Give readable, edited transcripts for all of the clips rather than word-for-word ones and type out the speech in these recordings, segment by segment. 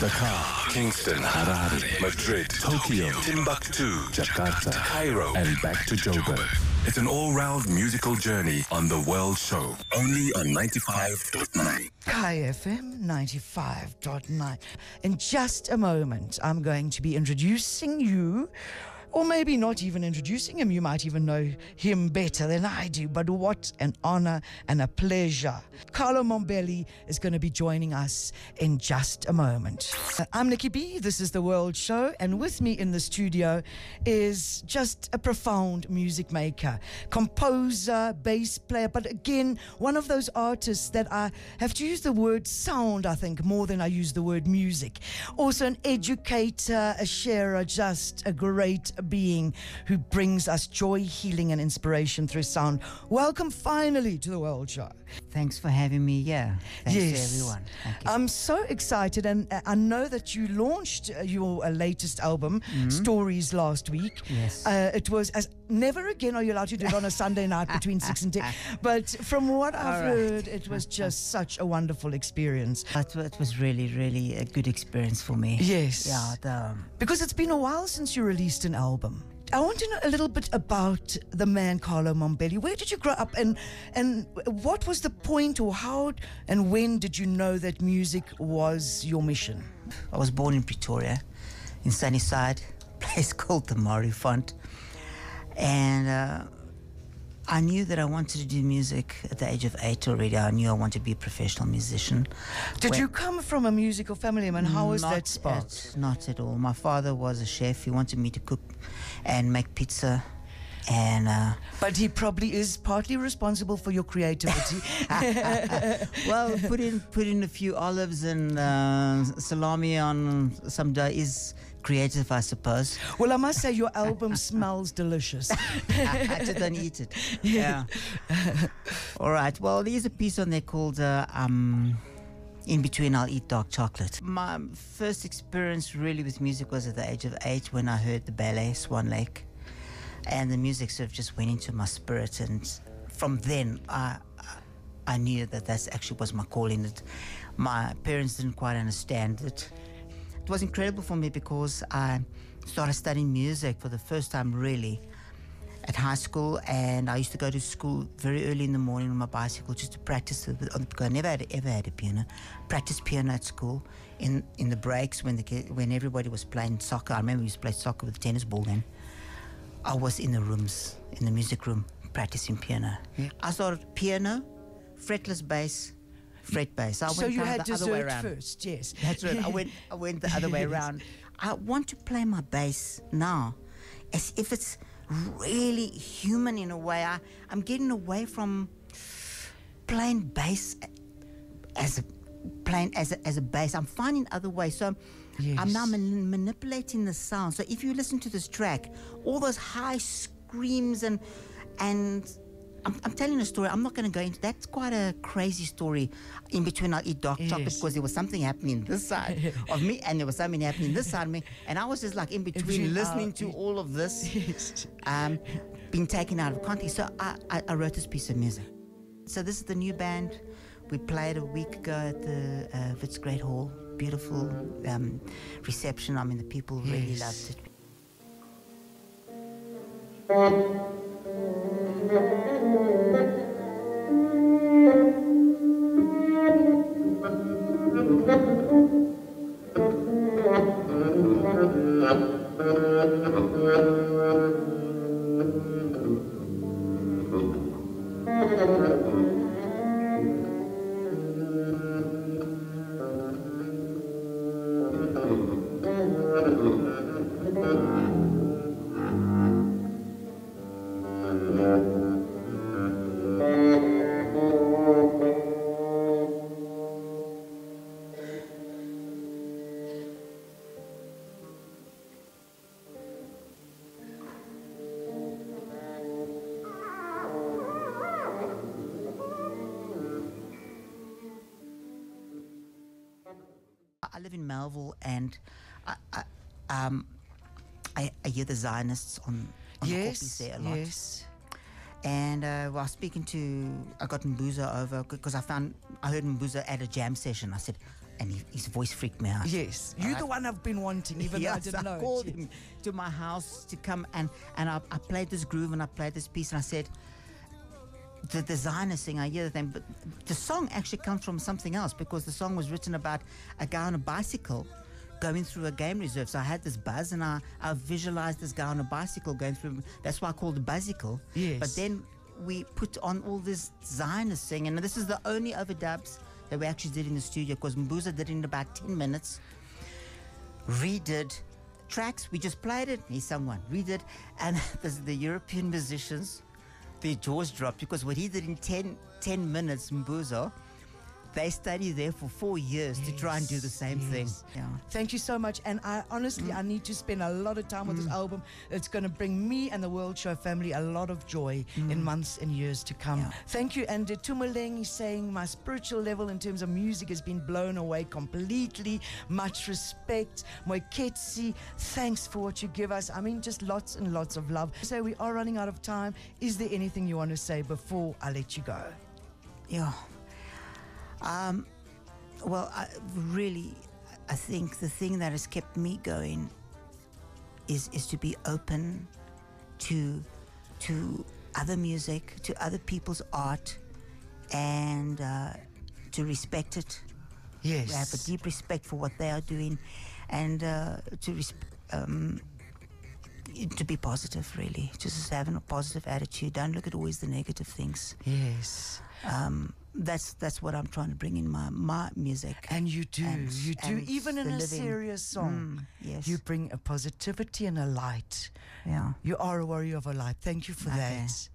Dakar, Kingston, Harare, Madrid, Tokyo, Timbuktu, Jakarta, Cairo, and back to Joburg. It's an all-round musical journey on The World Show, only on 95.9. Kai FM 95.9. In just a moment, I'm going to be introducing you, or maybe not even introducing him. You might even know him better than I do. But what an honor and a pleasure. Carlo Mombelli is going to be joining us in just a moment. I'm Nicky B. This is The World Show. And with me in the studio is just a profound music maker, composer, bass player. But again, one of those artists that I have to use the word sound, I think, more than I use the word music. Also an educator, a sharer, just a great being who brings us joy, healing, and inspiration through sound. Welcome finally to The World Show. Thanks for having me here. Thanks to everyone. Thank you. I'm so excited, and I know that you launched your latest album, Stories, last week. Yes. It was, as never again are you allowed to do it on a Sunday night between 6 and 10. But from what I've heard, it was just such a wonderful experience. It was really, really a good experience for me. Yes. Yeah. Because it's been a while since you released an album. I want to know a little bit about the man Carlo Mombelli. Where did you grow up, and what was the point, or how and when did you know that music was your mission? I was born in Pretoria, in Sunnyside, a place called the Marifont. And I knew that I wanted to do music at the age of 8 already. I knew I wanted to be a professional musician. Did you come from a musical family, and how was that spark? Not at all. My father was a chef. He wanted me to cook and make pizza. And but he probably is partly responsible for your creativity. well, put in a few olives and salami on some day is creative, I suppose. Well, I must say your album smells delicious. I didn't eat it. Yeah. All right. Well, there's a piece on there called In Between I'll Eat Dark Chocolate. My first experience really with music was at the age of 8 when I heard the ballet Swan Lake. And the music sort of just went into my spirit, and from then I knew that actually was my calling. That my parents didn't quite understand it. It was incredible for me because I started studying music for the first time really at high school, and I used to go to school very early in the morning on my bicycle just to practice because I never ever had a piano. Practice piano at school in the breaks when everybody was playing soccer. I remember we used to play soccer with a tennis ball then. I was in the music room, practicing piano. Yeah. I started piano, fretless bass, fret bass. So you had dessert first, yes. That's right. I went the other way around. I want to play my bass now as if it's really human in a way. I'm getting away from playing bass as a bass. I'm finding other ways. So yes. I'm now manipulating the sound. So if you listen to this track, all those high screams and I'm telling a story. I'm not going to go into that's quite a crazy story. In Between I'll Eat Dark Chocolate, because there was something happening this side of me, and there was something happening this side of me, and I was just like in between listening to all of this, being taken out of context. So I wrote this piece of music. So this is the new band. We played a week ago at the Wits Great Hall. Beautiful reception. I mean, the people really loved it. I live in Melville, and I hear the Zionists on the copies there a lot. Yes. And while speaking to, I got Mbuza over because I heard Mbuza at a jam session. I said, and his voice freaked me out. Yes, you're the one I've been wanting, even though I didn't know. I called him to my house to come, and I played this groove and I played this piece, and I said, the designer sing, I hear the thing, but the song actually comes from something else, because the song was written about a guy on a bicycle going through a game reserve. So I had this buzz, and I visualized this guy on a bicycle going through. That's why I called it bicycle. Yes. But then we put on all this Zionist sing, and this is the only overdubs that we actually did in the studio, because Mbuza did it in about 10 minutes. Redid tracks, we just played it, he sung one, redid, and the European musicians, their jaws dropped, because what he did in 10 minutes, Mbuza, they studied there for 4 years to try and do the same thing. Yeah. Thank you so much. And I honestly, I need to spend a lot of time with this album. It's going to bring me and the World Show family a lot of joy in months and years to come. Yeah. Thank you. And Tumaleng is saying, my spiritual level in terms of music has been blown away completely. Much respect. Moiketsi, thanks for what you give us. I mean, just lots and lots of love. So we are running out of time. Is there anything you want to say before I let you go? Yeah. Well, I think the thing that has kept me going is to be open to other music, to other people's art, and to respect it. Yes. To have a deep respect for what they are doing, and to be positive, really. Just having a positive attitude. Don't look at always the negative things. Yes. That's what I'm trying to bring in my music. And you do. You do. Even in a serious song, yes. you bring a positivity and a light. Yeah. You are a warrior of a light. Thank you for that.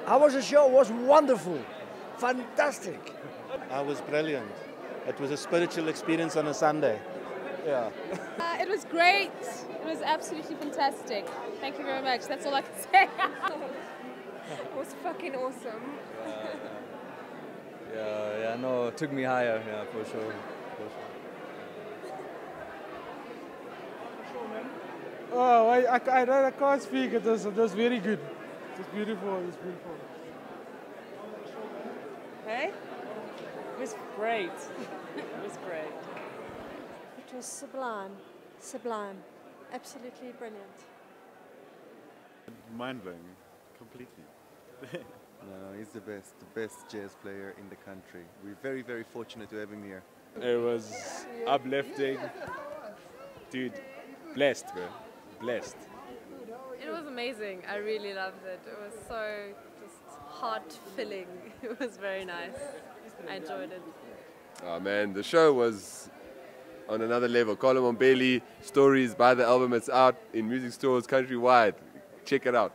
How was the show? It was wonderful. Fantastic. It was brilliant. It was a spiritual experience on a Sunday. Yeah. It was great. It was absolutely fantastic. Thank you very much. That's all I can say. It was fucking awesome. Yeah, no, it took me higher, yeah, for sure. Oh, I can't speak. It was very good. It was beautiful. It was beautiful. Hey? It was great. It was great. It was sublime. Sublime. Absolutely brilliant. Mind-blowing. Completely. No, he's the best jazz player in the country. We're very, very fortunate to have him here. It was uplifting. Dude, blessed, bro. Blessed. It was amazing. I really loved it. It was so just heart-filling. It was very nice. I enjoyed it. Oh man, the show was on another level. Carlo Mombelli, Stories, buy the album, it's out in music stores countrywide. Check it out.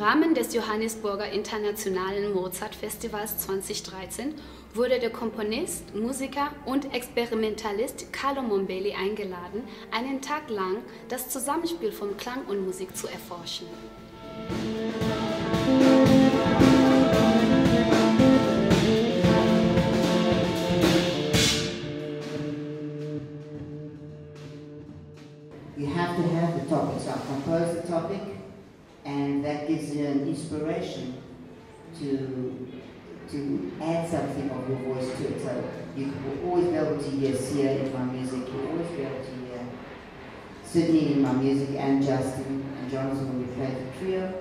Rahmen des Johannesburger Internationalen Mozart-Festivals 2013 wurde der Komponist, Musiker und Experimentalist Carlo Mombelli eingeladen, einen Tag lang das Zusammenspiel von Klang und Musik zu erforschen. You have to have the topic, so I compose the topic, and that gives you an inspiration to add something of your voice to it. So you will always be able to hear Sia in my music, you'll always be able to hear Sydney in my music, and Justin and Jonathan when we play the trio.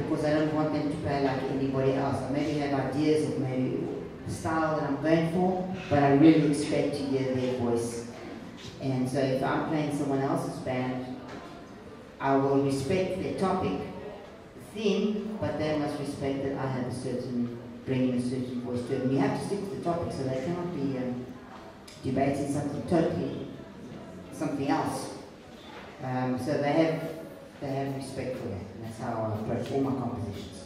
Because I don't want them to play like anybody else. I maybe have ideas of maybe style that I'm going for, but I really expect to hear their voice. And so if I'm playing someone else's band, I will respect their topic, theme, but they must respect that I have a certain, bringing a certain voice to it. And you have to stick to the topic, so they cannot be debating something else. So they have respect for that, and that's how I approach all my compositions.